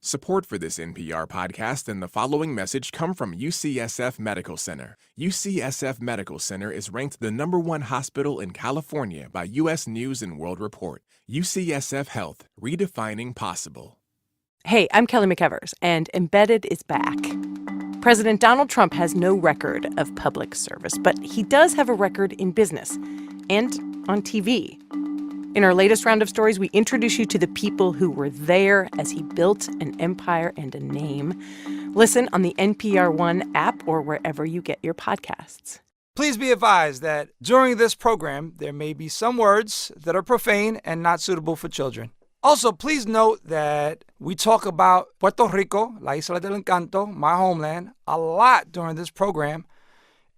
Support for this NPR podcast and the following message come from UCSF Medical Center. UCSF Medical Center is ranked the #1 hospital in California by U.S. News & World Report. UCSF Health, redefining possible. Hey, I'm Kelly McEvers, and Embedded is back. President Donald Trump has no record of public service, but he does have a record in business and on TV. In our latest round of stories, we introduce you to the people who were there as he built an empire and a name. Listen on the NPR One app or wherever you get your podcasts. Please be advised that during this program, there may be some words that are profane and not suitable for children. Also, please note that we talk about Puerto Rico, La Isla del Encanto, my homeland, a lot during this program.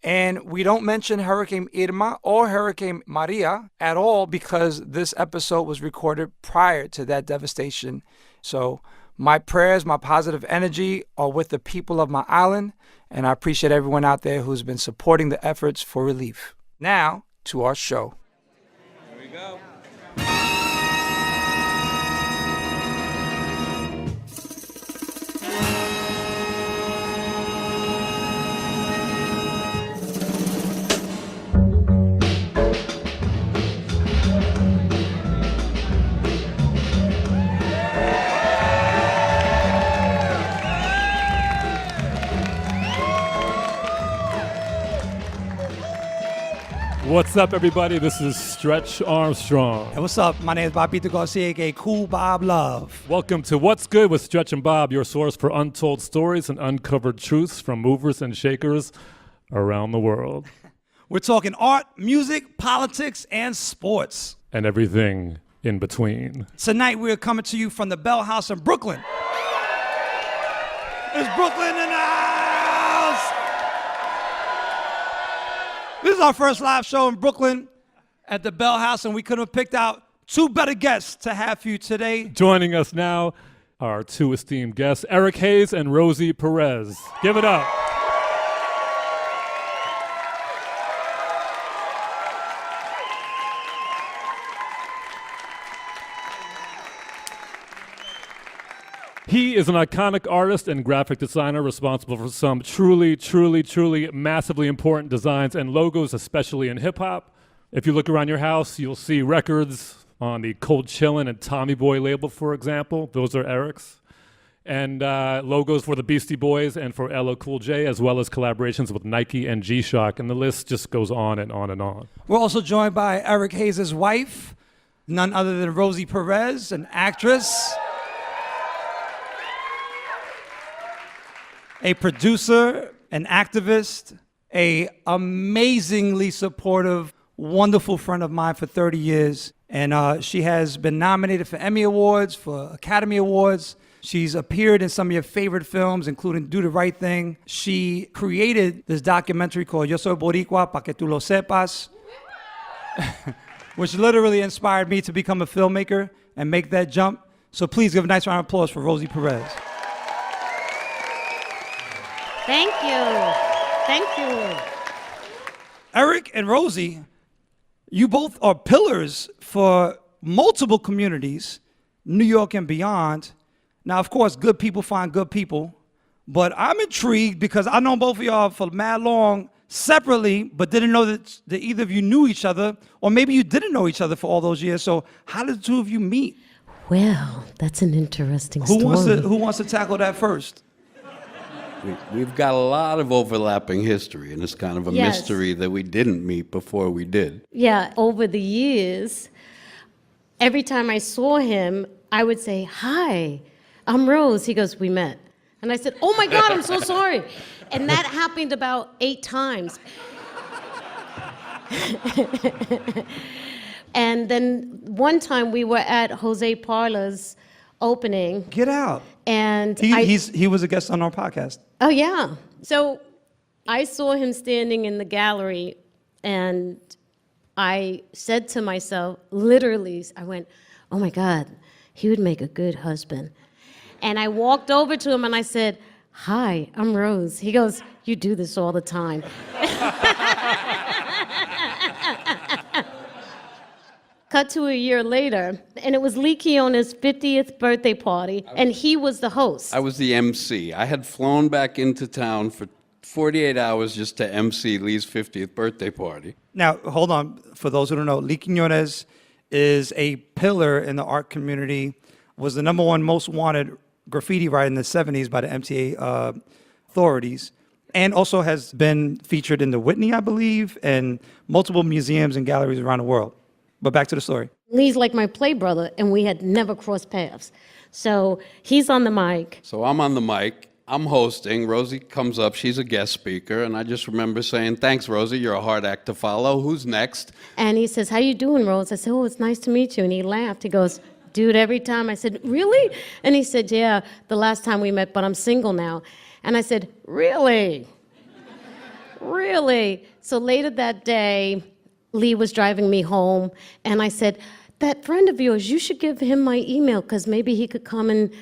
And we don't mention Hurricane Irma or Hurricane Maria at all because this episode was recorded prior to that devastation. So my prayers, my positive energy are with the people of my island, and I appreciate everyone out there who's been supporting the efforts for relief. Now, to our show. Here we go. What's up, everybody? This is Stretch Armstrong. Hey, what's up? My name is Bobbito Garcia, aka Cool Bob Love. Welcome to What's Good with Stretch and Bob, your source for untold stories and uncovered truths from movers and shakers around the world. We're talking art, music, politics, and sports. And everything in between. Tonight, we're coming to you from the Bell House in Brooklyn. It's Brooklyn in the house! This is our first live show in Brooklyn at the Bell House, and we could have picked out two better guests to have for you today. Joining us now, our two esteemed guests, Haze and Rosie Perez. Give it up. He is an iconic artist and graphic designer responsible for some truly massively important designs and logos, especially in hip-hop. If you look around your house, you'll see records on the Cold Chillin' and Tommy Boy label, for example. Those are Eric's. And logos for the Beastie Boys and for LL Cool J, as well as collaborations with Nike and G-Shock. And the list just goes on and on and on. We're also joined by Eric Hayes' wife, none other than Rosie Perez, an actress, a producer, an activist, a amazingly supportive, wonderful friend of mine for 30 years. And she has been nominated for Emmy Awards, for Academy Awards. She's appeared in some of your favorite films, including Do the Right Thing. She created this documentary called Yo Soy Boricua, Pa' Que Tu Lo Sepas, which literally inspired me to become a filmmaker and make that jump. So please give a nice round of applause for Rosie Perez. Thank you. Thank you. Eric and Rosie, you both are pillars for multiple communities, New York and beyond. Now, of course, good people find good people, but I'm intrigued because I know both of y'all for mad long separately, but didn't know that either of you knew each other, or maybe you didn't know each other for all those years. So how did the two of you meet? Well, that's an interesting story. Who wants to tackle that first? We've got a lot of overlapping history, and it's kind of a mystery that we didn't meet before we did. Yeah, over the years, every time I saw him, I would say, "Hi, I'm Rose." He goes, "We met." And I said, "Oh my God, I'm so sorry." And that happened about 8 times. And then one time we were at Jose Parla's opening. Get out. And he was a guest on our podcast. Oh, yeah. So I saw him standing in the gallery, and I said to myself, literally, I went, "Oh my God, he would make a good husband." And I walked over to him and I said, "Hi, I'm Rose." He goes, "You do this all the time." Cut to a year later, and it was Lee Keona's 50th birthday party, and he was the host. I was the MC. I had flown back into town for 48 hours just to MC Lee's 50th birthday party. Now, hold on. For those who don't know, Lee Quiñones is a pillar in the art community, was the #1 most wanted graffiti writer in the 70s by the MTA authorities, and also has been featured in the Whitney, I believe, and multiple museums and galleries around the world. But back to the story. Lee's like my play brother, and we had never crossed paths. So he's on the mic. So I'm on the mic. I'm hosting. Rosie comes up. She's a guest speaker. And I just remember saying, thanks, Rosie. You're a hard act to follow. Who's next? And he says, how you doing, Rose? I said, oh, it's nice to meet you. And he laughed. He goes, dude, every time. I said, really? And he said, yeah, the last time we met, but I'm single now. And I said, really? Really? So later that day, Lee was driving me home, and I said, that friend of yours, you should give him my email, because maybe he could come and,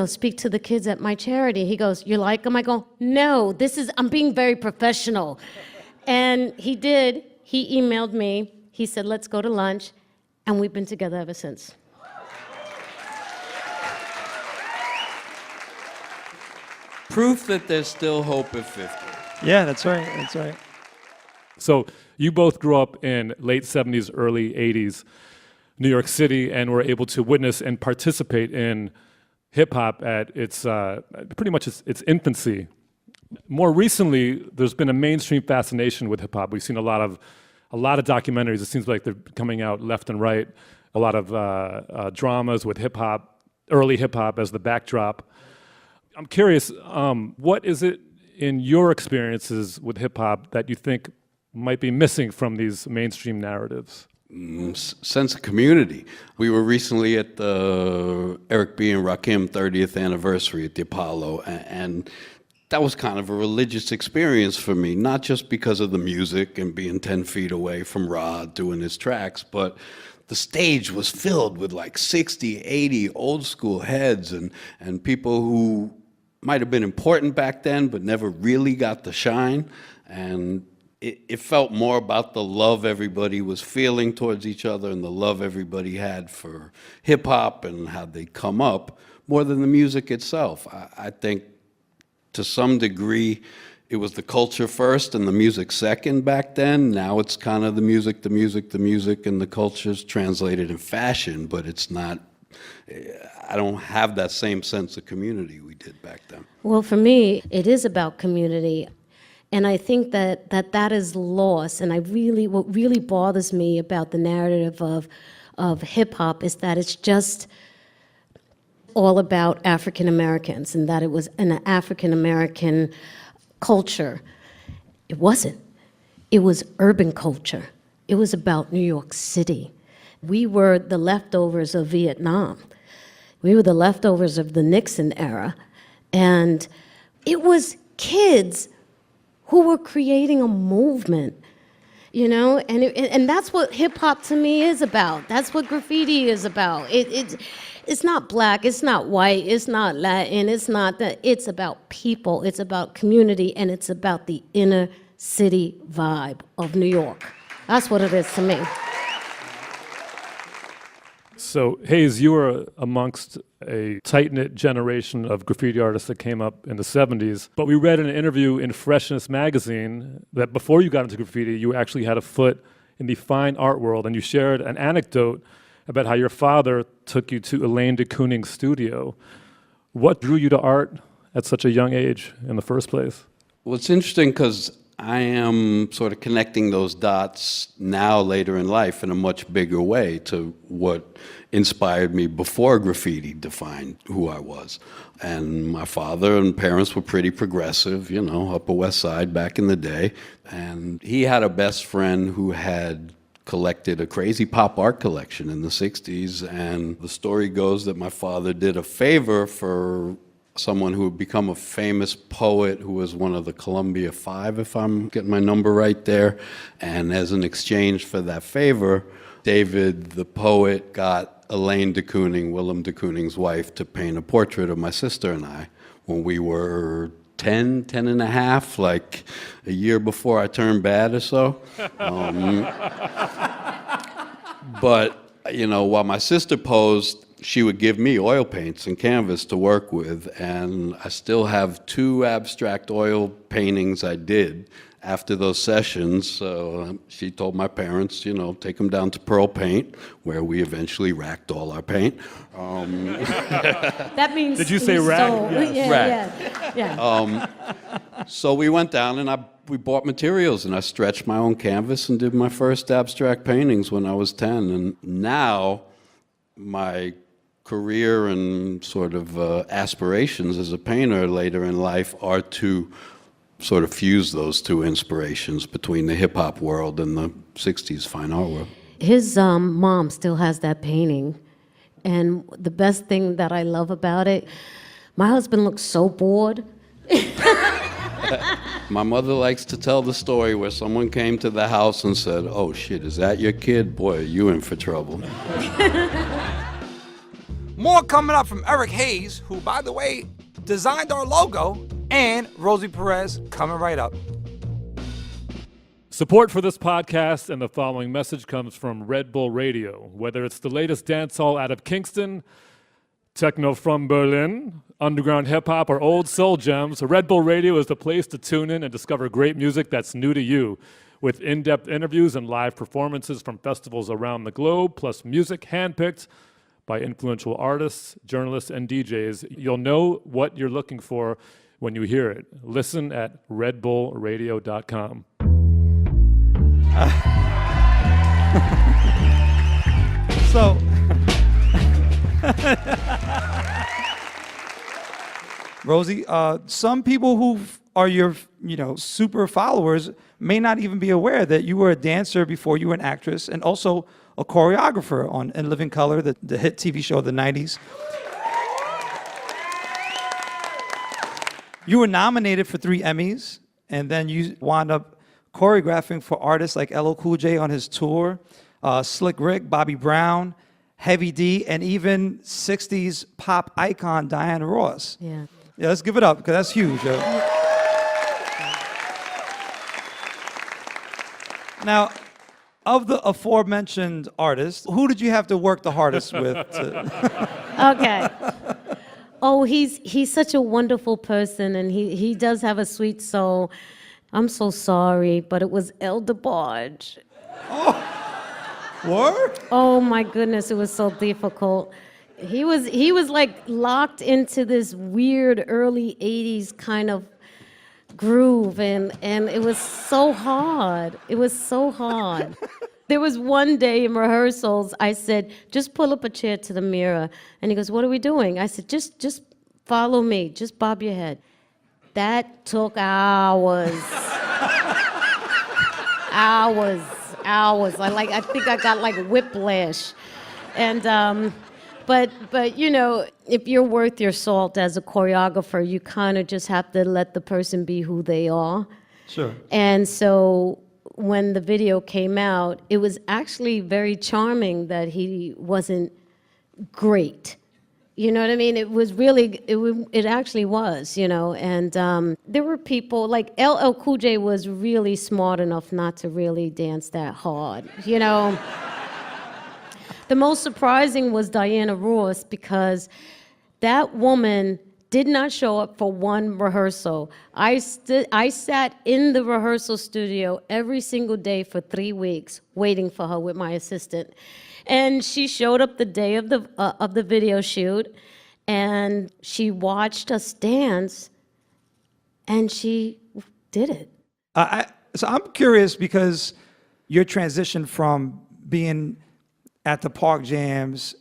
speak to the kids at my charity. He goes, you like him? I go, no, I'm being very professional. And he did. He emailed me. He said, let's go to lunch, and we've been together ever since. Proof that there's still hope at 50. Yeah, that's right. That's right. So you both grew up in late 70s, early 80s, New York City, and were able to witness and participate in hip-hop at its pretty much its infancy. More recently, there's been a mainstream fascination with hip-hop. We've seen a lot of documentaries. It seems like they're coming out left and right. A lot of dramas with hip-hop, early hip-hop as the backdrop. I'm curious, what is it in your experiences with hip-hop that you think might be missing from these mainstream narratives? Sense of community. We were recently at the Eric B. and Rakim 30th anniversary at the Apollo, and that was kind of a religious experience for me, not just because of the music and being 10 feet away from Rod doing his tracks, but the stage was filled with like 60, 80 old school heads and people who might have been important back then, but never really got the shine. And it felt more about the love everybody was feeling towards each other and the love everybody had for hip-hop and how they come up, more than the music itself. I think to some degree it was the culture first and the music second back then. Now it's kind of the music, and the culture's translated in fashion, but it's not, I don't have that same sense of community we did back then. Well, for me, it is about community. And I think that is lost. And what really bothers me about the narrative of hip hop is that it's just all about African Americans and that it was an African American culture. It wasn't. It was urban culture. It was about New York City. We were the leftovers of Vietnam. We were the leftovers of the Nixon era. And it was kids who were creating a movement, and that's what hip hop to me is about. That's what graffiti is about. It's not black, it's not white, it's not Latin, it's not that. It's about people, it's about community, and it's about the inner city vibe of New York. That's what it is to me. So, Haze, you were amongst a tight-knit generation of graffiti artists that came up in the 70s. But we read in an interview in Freshness magazine that before you got into graffiti, you actually had a foot in the fine art world, and you shared an anecdote about how your father took you to Elaine de Kooning's studio. What drew you to art at such a young age in the first place? Well, it's interesting because I am sort of connecting those dots now later in life in a much bigger way to what inspired me before graffiti defined who I was. And my father and parents were pretty progressive, Upper West Side back in the day. And he had a best friend who had collected a crazy pop art collection in the 60s. And the story goes that my father did a favor for someone who had become a famous poet who was one of the Columbia Five, if I'm getting my number right there. And as an exchange for that favor, David, the poet, got Elaine de Kooning, Willem de Kooning's wife, to paint a portrait of my sister and I when we were 10 and a half, like a year before I turned bad or so. But you know, while my sister posed, she would give me oil paints and canvas to work with, and I still have 2 abstract oil paintings I did after those sessions. So she told my parents, you know, take them down to Pearl Paint, where we eventually racked all our paint. That means. Did you say rack? Yes. Rack. Yeah. So we went down and we bought materials, and I stretched my own canvas and did my first abstract paintings when I was 10. And now my career and sort of aspirations as a painter later in life are to sort of fuse those 2 inspirations between the hip-hop world and the 60s fine art world. His mom still has that painting. And the best thing that I love about it, my husband looks so bored. My mother likes to tell the story where someone came to the house and said, "Oh shit, is that your kid? Boy, are you in for trouble." More coming up from Eric Haze, who, by the way, designed our logo, and Rosie Perez coming right up. Support for this podcast and the following message comes from Red Bull Radio. Whether it's the latest dancehall out of Kingston, techno from Berlin, underground hip-hop, or old soul gems, Red Bull Radio is the place to tune in and discover great music that's new to you. With in-depth interviews and live performances from festivals around the globe, plus music handpicked by influential artists, journalists, and DJs, you'll know what you're looking for when you hear it. Listen at redbullradio.com. So, Rosie, some people who are your, super followers may not even be aware that you were a dancer before you were an actress, and also a choreographer on In Living Color, the hit TV show of the 90s. You were nominated for 3 Emmys, and then you wound up choreographing for artists like LL Cool J on his tour, Slick Rick, Bobby Brown, Heavy D, and even 60s pop icon Diana Ross. Yeah. Yeah, let's give it up, because that's huge. Yo. Now, of the aforementioned artists, who did you have to work the hardest with? Okay. Oh, he's such a wonderful person, and he does have a sweet soul. I'm so sorry, but it was El DeBarge. What? Oh my goodness, it was so difficult. He was like locked into this weird early 80s kind of groove, and it was so hard. It was so hard. There was one day in rehearsals, I said, just pull up a chair to the mirror. And he goes, what are we doing? I said, just follow me, just bob your head. That took hours. hours. I think I got like whiplash. And, but if you're worth your salt as a choreographer, you kind of just have to let the person be who they are. Sure. And so when the video came out, it was actually very charming that he wasn't great. You know what I mean? It was really, it actually was, and there were people, like LL Cool J was really smart enough not to really dance that hard, The most surprising was Diana Ross, because that woman did not show up for one rehearsal. I sat in the rehearsal studio every single day for 3 weeks waiting for her with my assistant. And she showed up the day of the video shoot, and she watched us dance, and she did it. So I'm curious, because your transition from being at the park jams,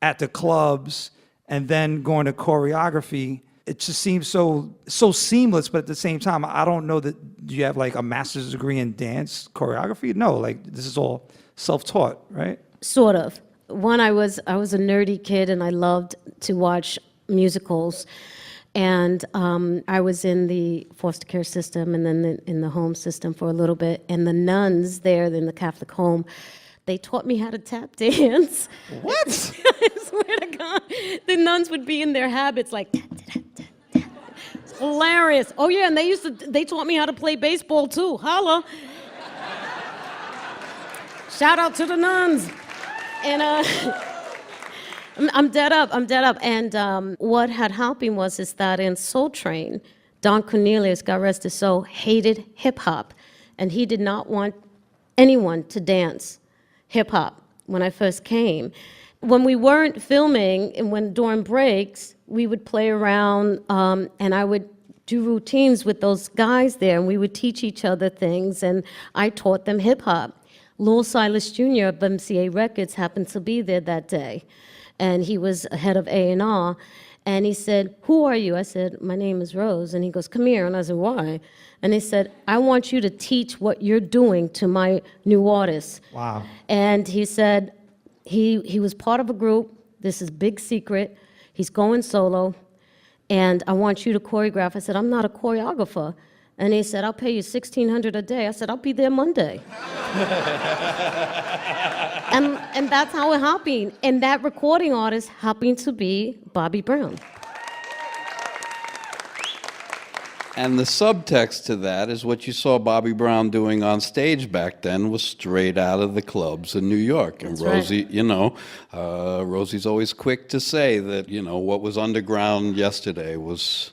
at the clubs, and then going to choreography, it just seems so seamless, but at the same time, I don't know that, do you have like a master's degree in dance choreography? No, like this is all self-taught, right? Sort of. I was a nerdy kid, and I loved to watch musicals. And I was in the foster care system and then in the home system for a little bit. And the nuns there in the Catholic home, they taught me how to tap dance. What? I swear to God. The nuns would be in their habits like tap, tap, tap, tap. It's hilarious. Oh yeah, and they taught me how to play baseball too. Holla. Shout out to the nuns. And I'm dead up. And what had happened is that in Soul Train, Don Cornelius, God rest his soul, hated hip hop, and he did not want anyone to dance hip hop when I first came. When we weren't filming and during breaks, we would play around, and I would do routines with those guys there, and we would teach each other things, and I taught them hip hop. Lil Silas Jr. of MCA Records happened to be there that day, and he was head of A&R, and he said, "Who are you?" I said, "My name is Rose." And he goes, "Come here." And I said, "Why?" And he said, "I want you to teach what you're doing to my new artists." Wow. And he said he was part of a group. This is big secret. He's going solo, and I want you to choreograph. I said, "I'm not a choreographer." And he said, "I'll pay you $1,600 a day." I said, "I'll be there Monday." And that's how it happened. And that recording artist happened to be Bobby Brown. And the subtext to that is what you saw Bobby Brown doing on stage back then was straight out of the clubs in New York. And That's right. Rosie, Rosie's always quick to say that, what was underground yesterday was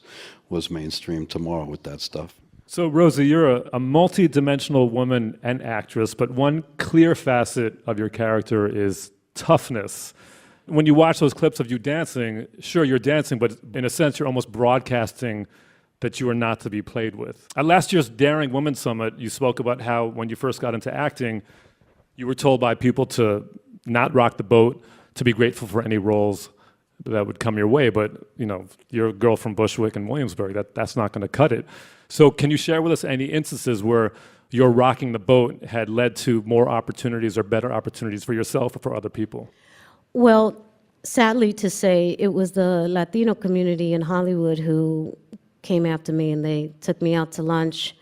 mainstream tomorrow with that stuff. So, Rosie, you're a multi-dimensional woman and actress, but one clear facet of your character is toughness. When you watch those clips of you dancing, sure, you're dancing, but in a sense, you're almost broadcasting that you are not to be played with. At last year's Daring Woman Summit, you spoke about how when you first got into acting, you were told by people to not rock the boat, to be grateful for any roles that would come your way, but you're a girl from Bushwick and Williamsburg, that's not going to cut it. So can you share with us any instances where your rocking the boat had led to more opportunities or better opportunities for yourself or for other people? Well, sadly to say, it was the Latino community in Hollywood who came after me, and they took me out to lunch,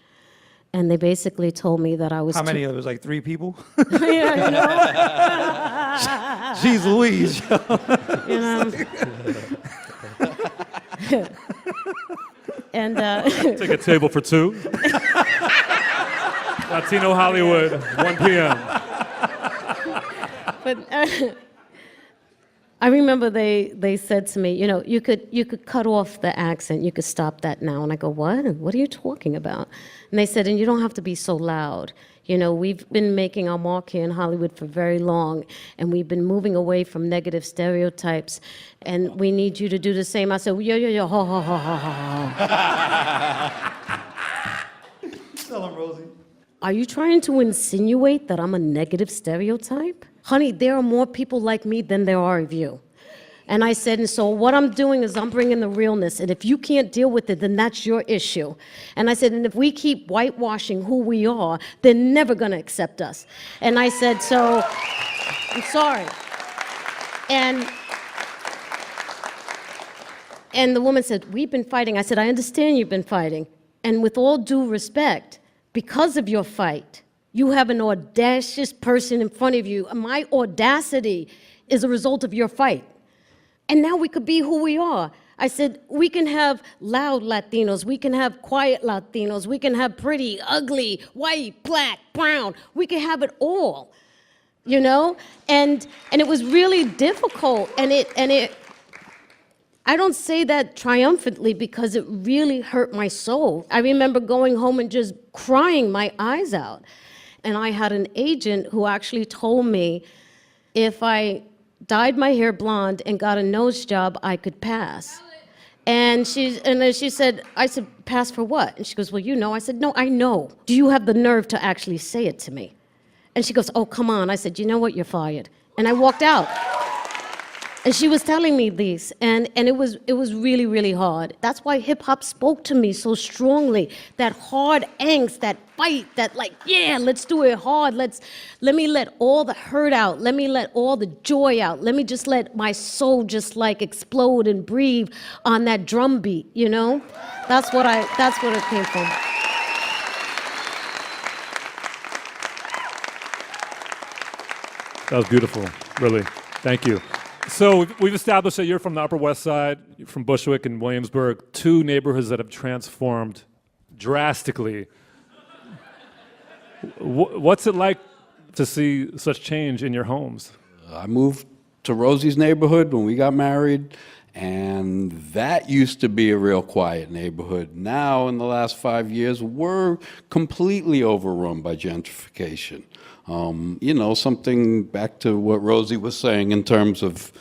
and they basically told me that I was How many? It was like 3 people? Yeah, Jeez Louise. And Take a table for 2. Latino Hollywood, 1 p.m. but I remember they said to me, you could cut off the accent, you could stop that now. And I go, what? What are you talking about? And they said, and you don't have to be so loud. We've been making our mark here in Hollywood for very long, and we've been moving away from negative stereotypes, and we need you to do the same. I said, yo, ha, ha, ha, ha, ha. Tell him, Rosie. Are you trying to insinuate that I'm a negative stereotype? Honey, there are more people like me than there are of you. And I said, and so what I'm doing is I'm bringing the realness, and if you can't deal with it, then that's your issue. And I said, and if we keep whitewashing who we are, they're never going to accept us. And I said, so I'm sorry. And the woman said, we've been fighting. I said, I understand you've been fighting. And with all due respect, because of your fight, you have an audacious person in front of you. My audacity is a result of your fight. And now we could be who we are. I said, we can have loud Latinos, we can have quiet Latinos, we can have pretty, ugly, white, black, brown. We can have it all, And it was really difficult. And I don't say that triumphantly because it really hurt my soul. I remember going home and just crying my eyes out. And I had an agent who actually told me if I dyed my hair blonde and got a nose job, I could pass. And then she said, I said, pass for what? And she goes, well, I said, no, I know. Do you have the nerve to actually say it to me? And she goes, oh, come on. I said, you know what? You're fired. And I walked out. And she was telling me this, and it was really, really hard. That's why hip-hop spoke to me so strongly. That hard angst, that fight, that let's do it hard. Let me let all the hurt out. Let me let all the joy out. Let me just let my soul just explode and breathe on that drum beat, That's what it came from. That was beautiful, really. Thank you. So we've established that you're from the Upper West Side, you're from Bushwick and Williamsburg, 2 neighborhoods that have transformed drastically. What's it like to see such change in your homes? I moved to Rosie's neighborhood when we got married, and that used to be a real quiet neighborhood. Now, in the last 5 years, we're completely overrun by gentrification. Something back to what Rosie was saying in terms of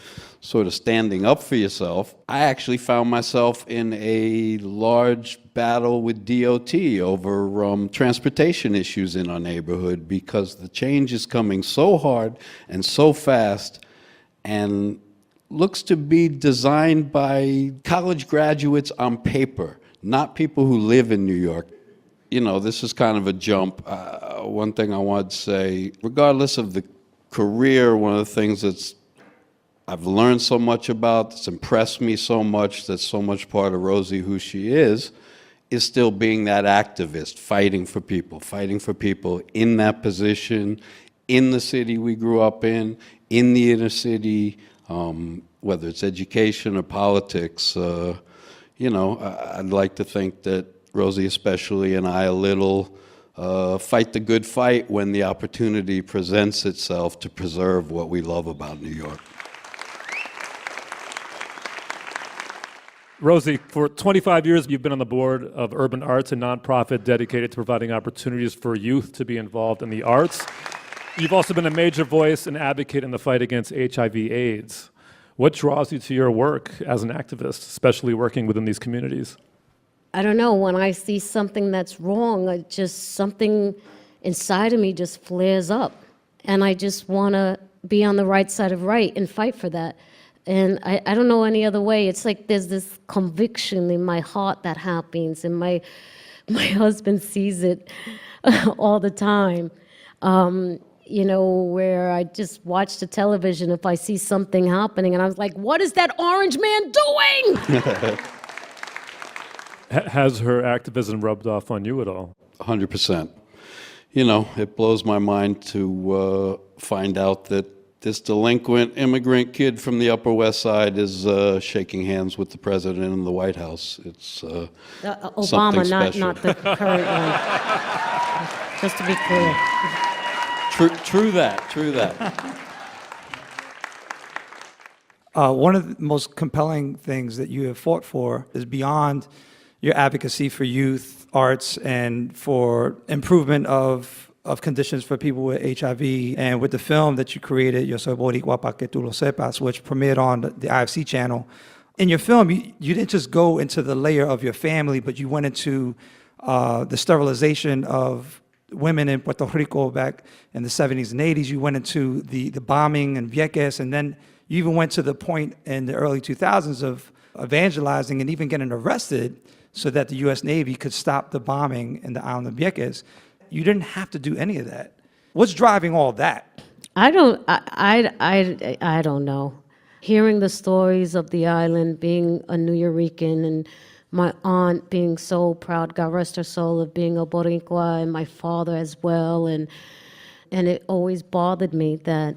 sort of standing up for yourself. I actually found myself in a large battle with DOT over transportation issues in our neighborhood because the change is coming so hard and so fast and looks to be designed by college graduates on paper, not people who live in New York. This is kind of a jump. One thing I wanted to say, regardless of the career, one of the things I've learned so much about, that's impressed me so much, that's so much part of Rosie, who she is still being that activist, fighting for people in that position, in the city we grew up in the inner city, whether it's education or politics. I'd like to think that Rosie especially and I a little fight the good fight when the opportunity presents itself to preserve what we love about New York. Rosie, for 25 years, you've been on the board of Urban Arts, a nonprofit dedicated to providing opportunities for youth to be involved in the arts. You've also been a major voice and advocate in the fight against HIV/AIDS. What draws you to your work as an activist, especially working within these communities? I don't know, when I see something that's wrong, something inside of me just flares up. And I just want to be on the right side of right and fight for that. And I don't know any other way. It's like there's this conviction in my heart that happens, and my husband sees it all the time. Where I just watch the television if I see something happening, and I was like, what is that orange man doing? Has her activism rubbed off on you at all? 100%. It blows my mind to find out that this delinquent immigrant kid from the Upper West Side is shaking hands with the president in the White House. It's Obama, not the current one. Just to be clear. True that. One of the most compelling things that you have fought for is beyond your advocacy for youth, arts, and for improvement of conditions for people with HIV. And with the film that you created, Yo Soy Boricua Pa Que Tu Lo Sepas, which premiered on the IFC channel. In your film, you didn't just go into the layer of your family, but you went into the sterilization of women in Puerto Rico back in the 70s and 80s. You went into the bombing in Vieques, and then you even went to the point in the early 2000s of evangelizing and even getting arrested so that the U.S. Navy could stop the bombing in the island of Vieques. You didn't have to do any of that. What's driving all that? I don't know. Hearing the stories of the island, being a New Yorican, and my aunt being so proud, God rest her soul, of being a Boricua, and my father as well, and it always bothered me that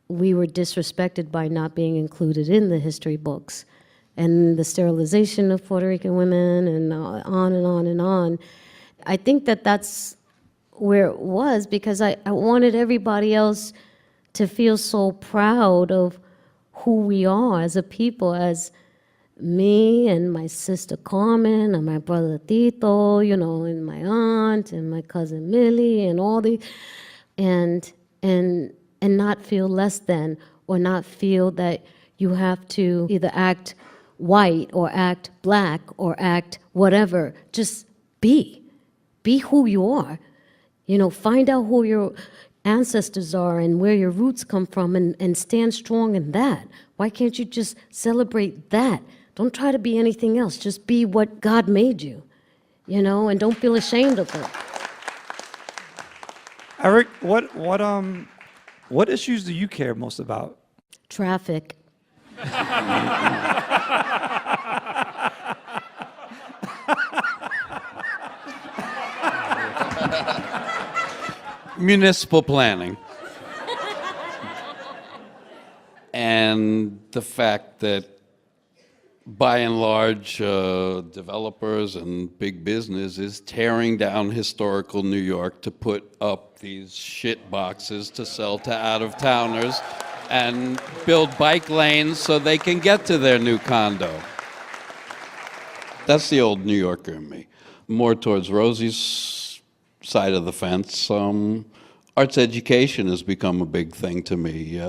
we were disrespected by not being included in the history books, and the sterilization of Puerto Rican women, and on and on and on. I think that's where it was, because I wanted everybody else to feel so proud of who we are as a people, as me and my sister Carmen and my brother Tito, and my aunt and my cousin Millie and all the, and not feel less than, or not feel that you have to either act white or act black or act whatever. Just be who you are. Find out who your ancestors are and where your roots come from, and stand strong in that. Why can't you just celebrate that? Don't try to be anything else. Just be what God made you, and don't feel ashamed of it. Eric, what issues do you care most about? Traffic. Municipal planning. And the fact that, by and large, developers and big business is tearing down historical New York to put up these shit boxes to sell to out-of-towners and build bike lanes so they can get to their new condo. That's the old New Yorker in me. More towards Rosie's side of the fence. Arts education has become a big thing to me.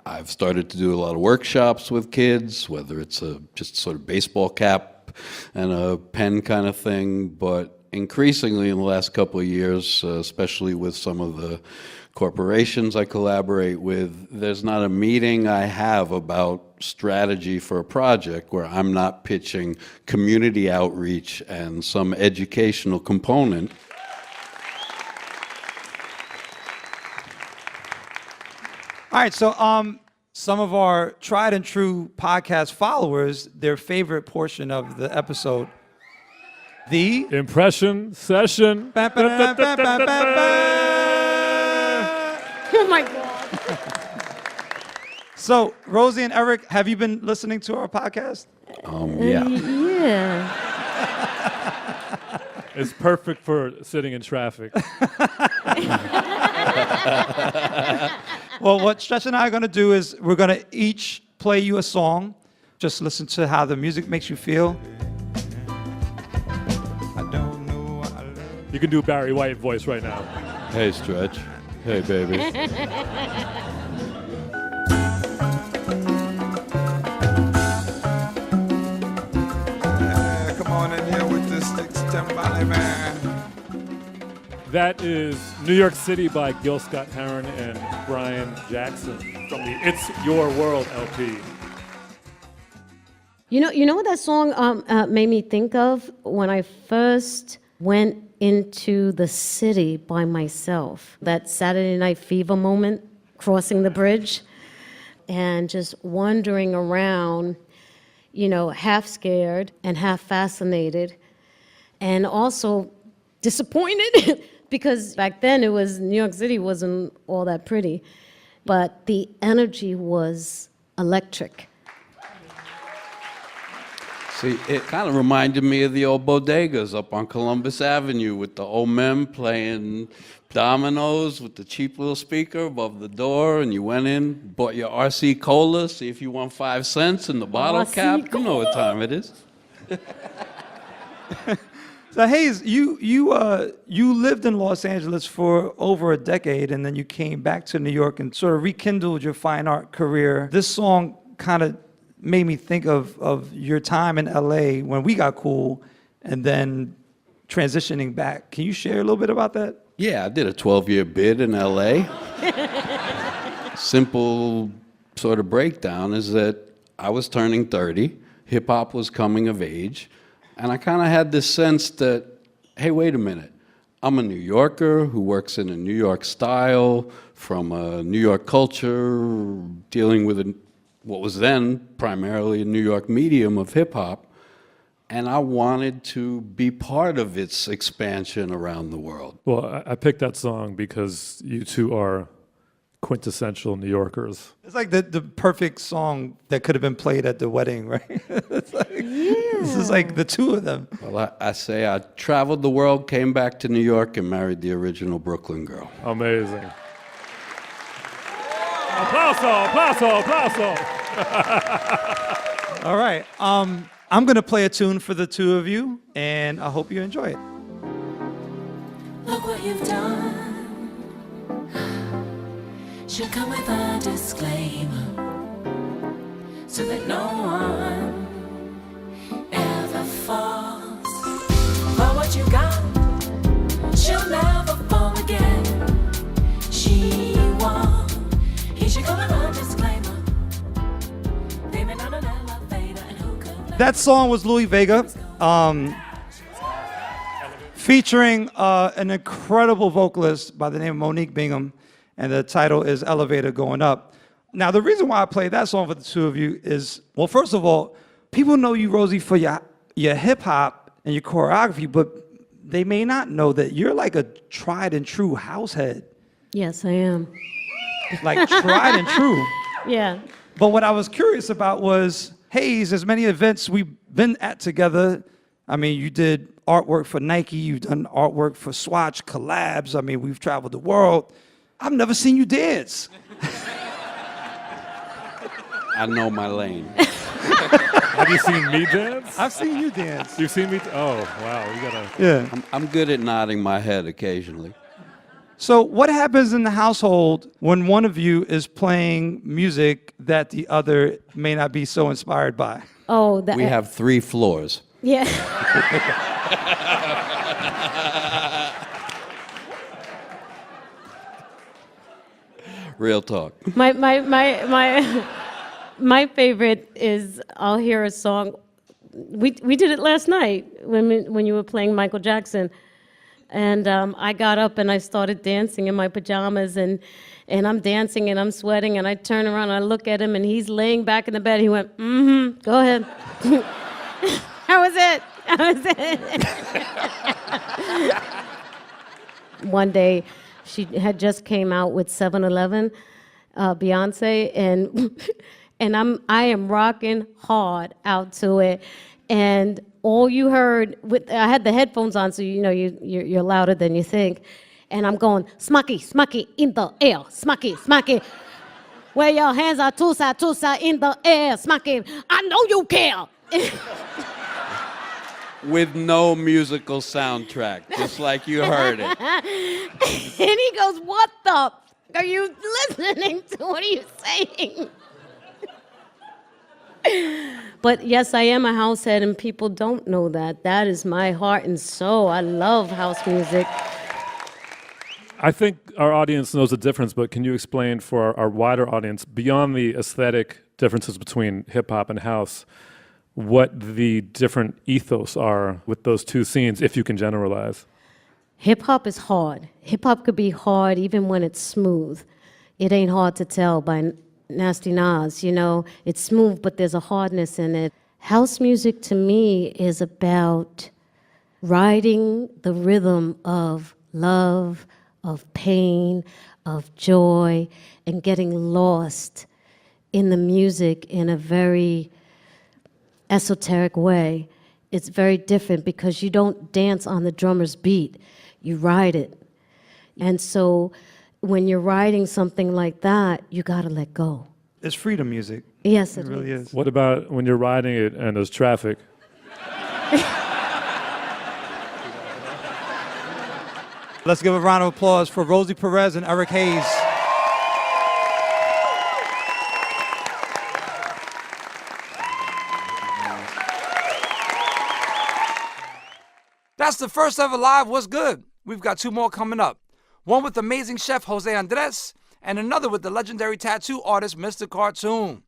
I've started to do a lot of workshops with kids, whether it's just sort of baseball cap and a pen kind of thing, but increasingly in the last couple of years, especially with some of the corporations I collaborate with, there's not a meeting I have about strategy for a project where I'm not pitching community outreach and some educational component. All right, so some of our tried and true podcast followers, their favorite portion of the episode, the Impression session. Oh my God. So, Rosie and Eric, have you been listening to our podcast? Yeah. Yeah. It's perfect for sitting in traffic. Well, what Stretch and I are going to do is we're going to each play you a song. Just listen to how the music makes you feel. You can do Barry White voice right now. Hey, Stretch. Hey, baby. Come on in here with this sticks, Timbali man. That is New York City by Gil Scott-Heron and Brian Jackson from the It's Your World LP. You know what that song made me think of? When I first went into the city by myself, that Saturday Night Fever moment, crossing the bridge, and just wandering around, half scared and half fascinated, and also disappointed because back then New York City wasn't all that pretty, but the energy was electric. See, it kind of reminded me of the old bodegas up on Columbus Avenue with the old men playing dominoes with the cheap little speaker above the door, and you went in, bought your RC Cola, see if you won 5 cents in the bottle RC cap. You know what time it is. So, Haze, you lived in Los Angeles for over a decade, and then you came back to New York and sort of rekindled your fine art career. This song kind of made me think of your time in LA when we got cool, and then transitioning back. Can you share a little bit about that? Yeah, I did a 12-year bid in LA. Simple sort of breakdown is that I was turning 30, hip hop was coming of age, and I kind of had this sense that, hey, wait a minute, I'm a New Yorker who works in a New York style, from a New York culture, dealing with what was then primarily a New York medium of hip hop, and I wanted to be part of its expansion around the world. Well, I picked that song because you two are quintessential New Yorkers. It's like the perfect song that could have been played at the wedding, right? It's like, This is like the two of them. Well, I say I traveled the world, came back to New York, and married the original Brooklyn girl. Amazing. Applauso, applauso, applauso. All right. I'm going to play a tune for the two of you, and I hope you enjoy it. Look what you've done. Should come with a disclaimer so that no one ever falls for what you got. She'll never fall again. She won't. He should come with a disclaimer. They've been on an elevator and who could. That song was Louis Vega, featuring an incredible vocalist by the name of Monique Bingham, and the title is Elevator Going Up. Now, the reason why I played that song for the two of you is, well, first of all, people know you, Rosie, for your hip-hop and your choreography, but they may not know that you're like a tried and true house head. Yes, I am. Like tried and true. Yeah. But what I was curious about was, Haze, as many events we've been at together, I mean, you did artwork for Nike, you've done artwork for Swatch, collabs, I mean, we've traveled the world. I've never seen you dance. I know my lane. Have you seen me dance? I've seen you dance. You've seen me? Oh, wow. You gotta. Yeah. I'm good at nodding my head occasionally. So what happens in the household when one of you is playing music that the other may not be so inspired by? Oh, that We have 3 floors. yeah. Real talk. My favorite is I'll hear a song. We did it last night when you were playing Michael Jackson, and I got up and I started dancing in my pajamas and I'm dancing and I'm sweating and I turn around and I look at him and he's laying back in the bed. He went, go ahead. How was it? How was it? One day, she had just came out with 7-Eleven, Beyonce, and I am rocking hard out to it, and all you heard I had the headphones on, so you know you're louder than you think, and I'm going smacky smacky in the air, smacky smacky, where your hands are tusa in the air, smacky. I know you care. With no musical soundtrack, just like you heard it. And he goes, "What the are you listening to? What are you saying?" But yes, I am a house head, and people don't know that. That is my heart and soul. I love house music. I think our audience knows the difference, but can you explain for our wider audience, beyond the aesthetic differences between hip-hop and house, what the different ethos are with those two scenes, if you can generalize? Hip-hop is hard. Hip-hop could be hard even when it's smooth. It ain't hard to tell by Nasty Nas, you know. It's smooth, but there's a hardness in it. House music to me is about riding the rhythm of love, of pain, of joy, and getting lost in the music in a very esoteric way. It's very different because you don't dance on the drummer's beat, you ride it. And so when you're riding something like that, you gotta let go. It's freedom music. Yes, It really is. What about when you're riding it and there's traffic? Let's give a round of applause for Rosie Perez and Eric Haze. That's the first ever live What's Good. We've got 2 more coming up. One with amazing chef Jose Andres, and another with the legendary tattoo artist Mr. Cartoon.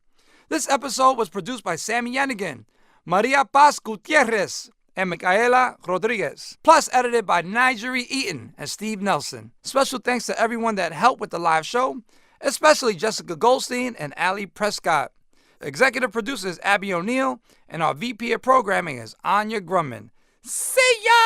This episode was produced by Sammy Yanigan, Maria Paz Gutierrez, and Micaela Rodriguez, plus edited by Nigeri Eaton and Steve Nelson. Special thanks to everyone that helped with the live show, especially Jessica Goldstein and Allie Prescott. Executive producer is Abby O'Neill, and our VP of programming is Anya Grumman. See ya!